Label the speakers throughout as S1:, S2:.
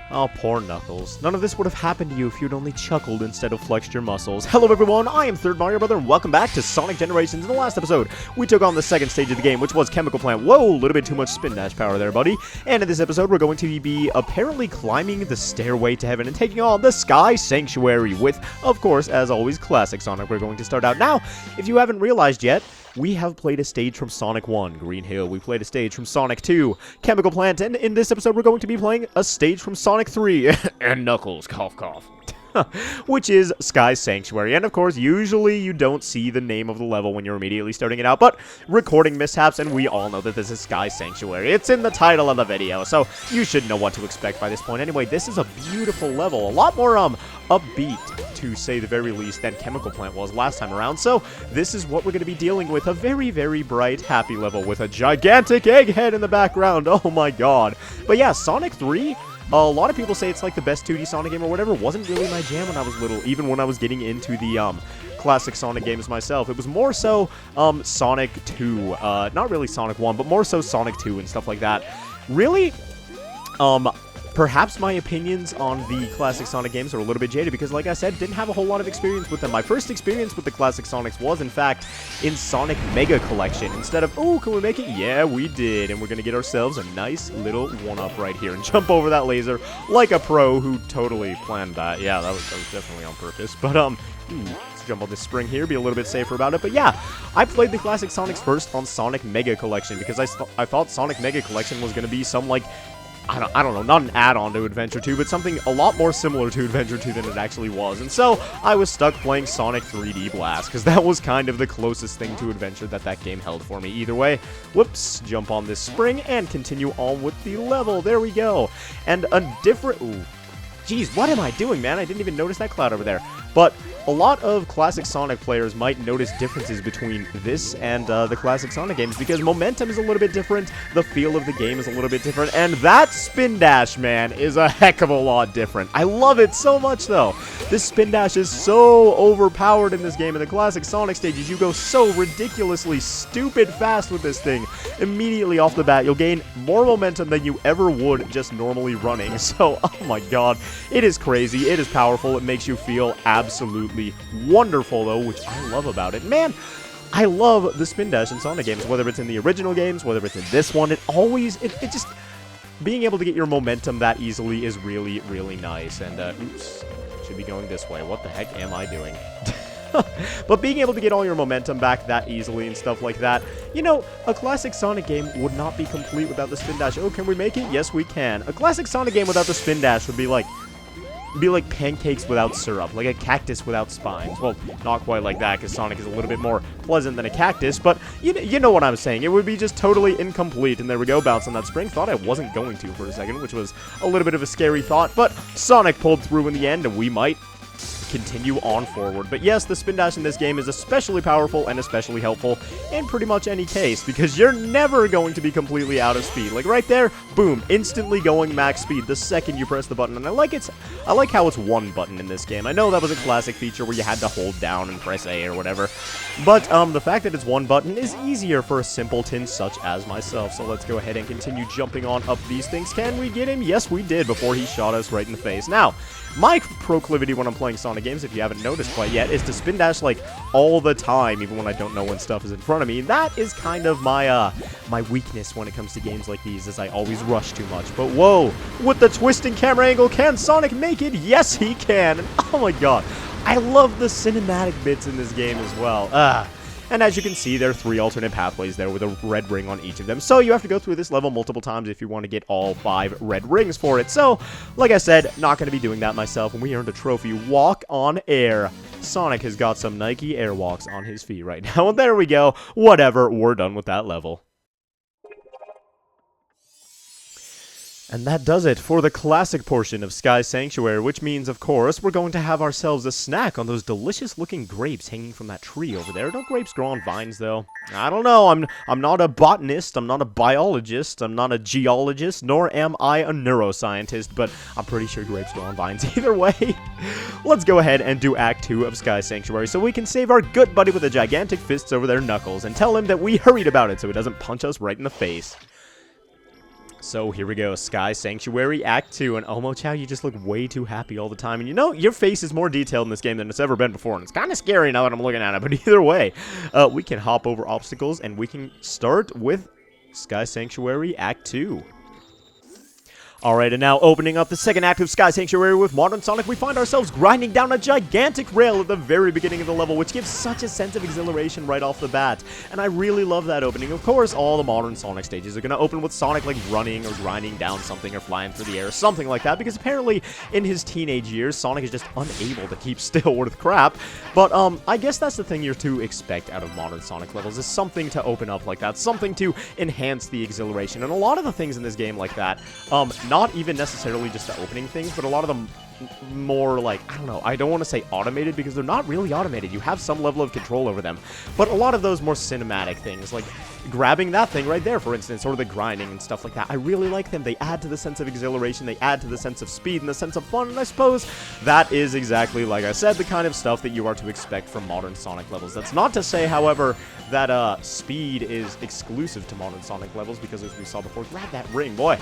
S1: Oh, poor Knuckles. None of this would have happened to you if you'd only chuckled instead of flexed your muscles. Hello everyone, I am Third Mario Brother, and welcome back to Sonic Generations. In the last episode, we took on the second stage of the game, which was Chemical Plant. Whoa, a little bit too much spin dash power there, buddy. And in this episode, we're going to be apparently climbing the stairway to heaven and taking on the Sky Sanctuary with, of course, as always, classic Sonic. We're going to start out now. If you haven't realized yet, we have played a stage from Sonic 1, Green Hill. We played a stage from Sonic 2, Chemical Plant, and in this episode we're going to be playing a stage from Sonic 3, and Knuckles, cough cough, which is Sky Sanctuary. And of course, usually you don't see the name of the level when you're immediately starting it out, but recording mishaps, and we all know that this is Sky Sanctuary. It's in the title of the video, so you should know what to expect by this point. Anyway, this is a beautiful level, a lot more upbeat, to say the very least, than Chemical Plant was last time around. So this is what we're going to be dealing with, a very, very bright, happy level with a gigantic egghead in the background. Oh my god. But yeah, Sonic 3, a lot of people say it's like the best 2D Sonic game or whatever. Wasn't really my jam when I was little, even when I was getting into the classic Sonic games myself. It was more so Sonic 2, not really Sonic 1, but more so Sonic 2 and stuff like that. Really, perhaps my opinions on the classic Sonic games are a little bit jaded because, like I said, didn't have a whole lot of experience with them. My first experience with the classic Sonics was, in fact, in Sonic Mega Collection. Instead of, oh, can we make it? Yeah, we did. And we're going to get ourselves a nice little one-up right here and jump over that laser like a pro who totally planned that. Yeah, that was definitely on purpose. But, let's jump on this spring here, be a little bit safer about it. But yeah, I played the classic Sonics first on Sonic Mega Collection because I thought Sonic Mega Collection was going to be some, like, I don't know, not an add-on to Adventure 2, but something a lot more similar to Adventure 2 than it actually was. And so, I was stuck playing Sonic 3D Blast, because that was kind of the closest thing to Adventure that game held for me. Either way, whoops, jump on this spring, and continue on with the level. There we go. And a different... Ooh. Jeez, what am I doing, man? I didn't even notice that cloud over there. But a lot of classic Sonic players might notice differences between this and the classic Sonic games because momentum is a little bit different, the feel of the game is a little bit different, and that spin dash, man, is a heck of a lot different. I love it so much, though. This spin dash is so overpowered in this game. In the classic Sonic stages, you go so ridiculously stupid fast with this thing. Immediately off the bat, you'll gain more momentum than you ever would just normally running. So, oh my god, it is crazy, it is powerful, it makes you feel absolutely wonderful, though, which I love about it. Man, I love the spin dash in Sonic games, whether it's in the original games, whether it's in this one. It just, being able to get your momentum that easily is really, really nice. And, oops, should be going this way. What the heck am I doing? But being able to get all your momentum back that easily and stuff like that, you know, a classic Sonic game would not be complete without the spin dash. Oh, can we make it? Yes, we can. A classic Sonic game without the spin dash would be like pancakes without syrup, like a cactus without spines. Well, not quite like that, because Sonic is a little bit more pleasant than a cactus, but you know what I'm saying. It would be just totally incomplete. And there we go, bounce on that spring. Thought I wasn't going to for a second, which was a little bit of a scary thought, but Sonic pulled through in the end, and we might continue on forward. But yes, the spin dash in this game is especially powerful and especially helpful in pretty much any case, because you're never going to be completely out of speed. Like right there, boom, instantly going max speed the second you press the button. And I like how it's one button in this game. I know that was a classic feature where you had to hold down and press A or whatever, but the fact that it's one button is easier for a simpleton such as myself. So let's go ahead and continue jumping on up these things. Can we get him? Yes, we did, before he shot us right in the face. Now, my proclivity when I'm playing Sonic games, if you haven't noticed quite yet, is to spin dash like all the time, even when I don't know when stuff is in front of me. That is kind of my my weakness when it comes to games like these, is I always rush too much. But whoa, with the twisting camera angle, can Sonic make it? Yes, he can. And oh my god, I love the cinematic bits in this game as well. And as you can see, there are 3 alternate pathways there with a red ring on each of them. So you have to go through this level multiple times if you want to get all 5 red rings for it. So, like I said, not going to be doing that myself. And we earned a trophy, Walk on Air. Sonic has got some Nike Airwalks on his feet right now. And there we go. Whatever, we're done with that level. And that does it for the classic portion of Sky Sanctuary, which means, of course, we're going to have ourselves a snack on those delicious-looking grapes hanging from that tree over there. Don't grapes grow on vines, though? I don't know. I'm not a botanist, I'm not a biologist, I'm not a geologist, nor am I a neuroscientist, but I'm pretty sure grapes grow on vines either way. Let's go ahead and do Act 2 of Sky Sanctuary so we can save our good buddy with the gigantic fists over there, Knuckles, and tell him that we hurried about it so he doesn't punch us right in the face. So here we go, Sky Sanctuary Act 2, and Omo-Chow, you just look way too happy all the time, and you know, your face is more detailed in this game than it's ever been before, and it's kind of scary now that I'm looking at it, but either way, we can hop over obstacles, and we can start with Sky Sanctuary Act 2. Alright, and now opening up the second act of Sky Sanctuary with Modern Sonic, we find ourselves grinding down a gigantic rail at the very beginning of the level, which gives such a sense of exhilaration right off the bat. And I really love that opening. Of course, all the Modern Sonic stages are going to open with Sonic, like, running or grinding down something or flying through the air, something like that, because apparently, in his teenage years, Sonic is just unable to keep still with crap. But, I guess that's the thing you're to expect out of Modern Sonic levels, is something to open up like that, something to enhance the exhilaration. And a lot of the things in this game like that, not even necessarily just the opening things, but a lot of them more like, I don't know, I don't want to say automated because they're not really automated. You have some level of control over them. But a lot of those more cinematic things, like grabbing that thing right there, for instance, or the grinding and stuff like that, I really like them. They add to the sense of exhilaration, they add to the sense of speed and the sense of fun, and I suppose that is exactly, like I said, the kind of stuff that you are to expect from Modern Sonic levels. That's not to say, however, that speed is exclusive to Modern Sonic levels, because as we saw before, grab that ring, boy.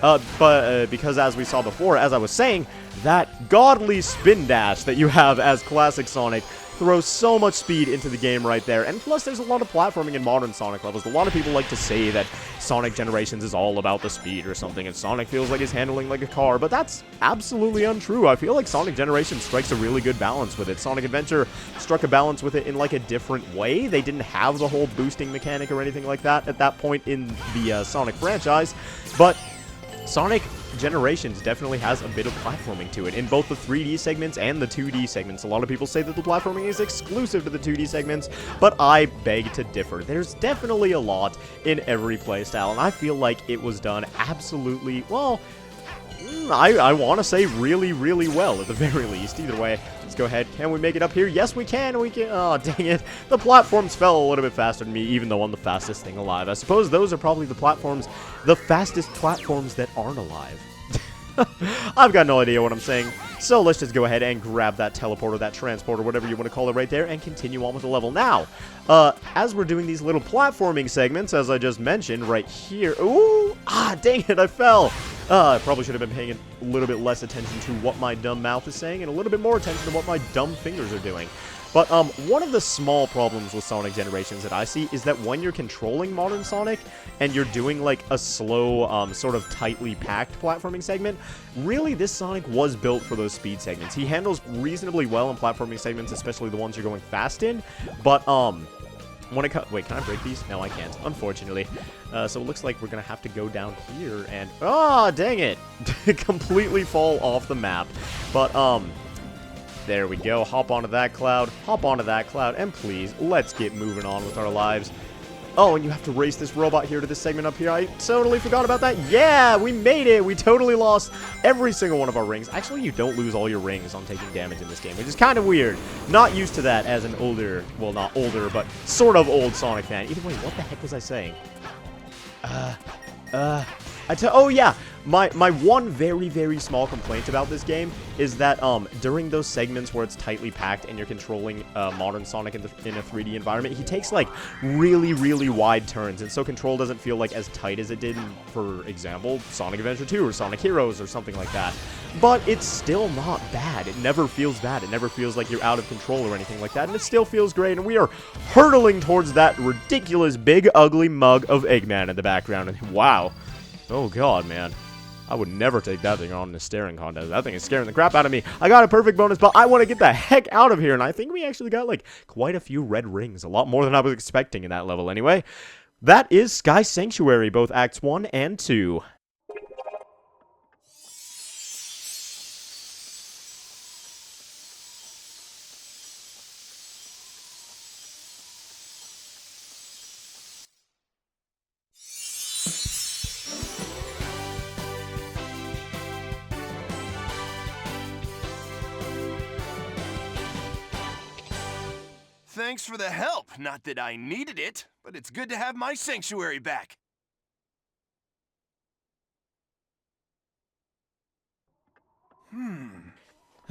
S1: Because as we saw before, as I was saying, that godly spin dash that you have as Classic Sonic throws so much speed into the game right there. And plus, there's a lot of platforming in Modern Sonic levels. A lot of people like to say that Sonic Generations is all about the speed or something, and Sonic feels like he's handling like a car, but that's absolutely untrue. I feel like Sonic Generations strikes a really good balance with it. Sonic Adventure struck a balance with it in like a different way. They didn't have the whole boosting mechanic or anything like that at that point in the Sonic franchise, but Sonic Generations definitely has a bit of platforming to it in both the 3D segments and the 2D segments. A lot of people say that the platforming is exclusive to the 2D segments, but I beg to differ. There's definitely a lot in every playstyle, and I feel like it was done absolutely, well, I want to say really, really well, at the very least. Either way, let's go ahead. Can we make it up here? Yes, we can. We can. Oh, dang it. The platforms fell a little bit faster than me, even though I'm the fastest thing alive. I suppose those are probably the fastest platforms that aren't alive. I've got no idea what I'm saying. So let's just go ahead and grab that teleporter, that transporter, whatever you want to call it right there, and continue on with the level. Now, as we're doing these little platforming segments, as I just mentioned, right here. Ooh! Ah, dang it, I fell! I probably should have been paying a little bit less attention to what my dumb mouth is saying, and a little bit more attention to what my dumb fingers are doing. But one of the small problems with Sonic Generations that I see is that when you're controlling Modern Sonic and you're doing like a slow, sort of tightly packed platforming segment, really this Sonic was built for those speed segments. He handles reasonably well in platforming segments, especially the ones you're going fast in, but when it wait, can I break these? No, I can't, unfortunately. So it looks like we're gonna have to go down here and, oh, dang it, completely fall off the map. But there we go. Hop onto that cloud, and please, let's get moving on with our lives. Oh, and you have to race this robot here to this segment up here. I totally forgot about that. Yeah, we made it. We totally lost every single one of our rings. Actually, you don't lose all your rings on taking damage in this game, which is kind of weird. Not used to that as an older, well, not older, but sort of old Sonic fan. Either way, what the heck was I saying? Oh yeah, my one very, very small complaint about this game is that during those segments where it's tightly packed and you're controlling Modern Sonic in a 3D environment, he takes like really, really wide turns, and so control doesn't feel like as tight as it did in, for example, Sonic Adventure 2 or Sonic Heroes or something like that. But it's still not bad. It never feels bad. It never feels like you're out of control or anything like that, and it still feels great, and we are hurtling towards that ridiculous big ugly mug of Eggman in the background, and wow. Oh god, man. I would never take that thing on in a staring contest. That thing is scaring the crap out of me. I got a perfect bonus, but I want to get the heck out of here. And I think we actually got, like, quite a few red rings. A lot more than I was expecting in that level anyway. That is Sky Sanctuary, both Acts 1 and 2.
S2: Thanks for the help. Not that I needed it, but it's good to have my sanctuary back.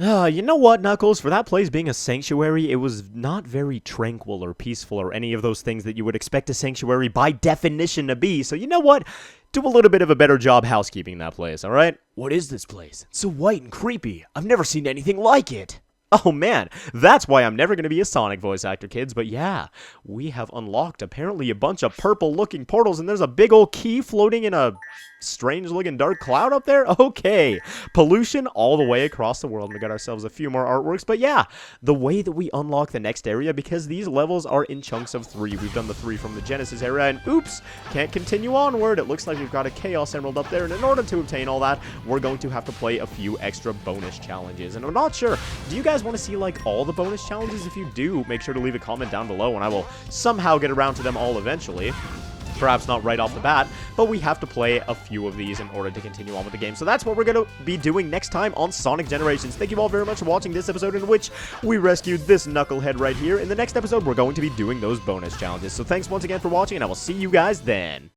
S1: You know what, Knuckles? For that place being a sanctuary, it was not very tranquil or peaceful or any of those things that you would expect a sanctuary by definition to be. So you know what? Do a little bit of a better job housekeeping that place, alright?
S3: What is this place? It's so white and creepy. I've never seen anything like it.
S1: Oh man, that's why I'm never going to be a Sonic voice actor, kids. But yeah, we have unlocked apparently a bunch of purple-looking portals, and there's a big old key floating in a strange-looking dark cloud up there? Okay, pollution all the way across the world. We got ourselves a few more artworks, but yeah, the way that we unlock the next area, because these levels are in chunks of 3. We've done the 3 from the Genesis era, and oops, can't continue onward. It looks like we've got a Chaos Emerald up there, and in order to obtain all that, we're going to have to play a few extra bonus challenges. And I'm not sure, do you guys want to see like all the bonus challenges? If you do, make sure to leave a comment down below, and I will somehow get around to them all eventually. Perhaps not right off the bat, but we have to play a few of these in order to continue on with the game. So that's what we're going to be doing next time on Sonic Generations. Thank you all very much for watching this episode in which we rescued this knucklehead right here. In the next episode, we're going to be doing those bonus challenges. So thanks once again for watching, and I will see you guys then.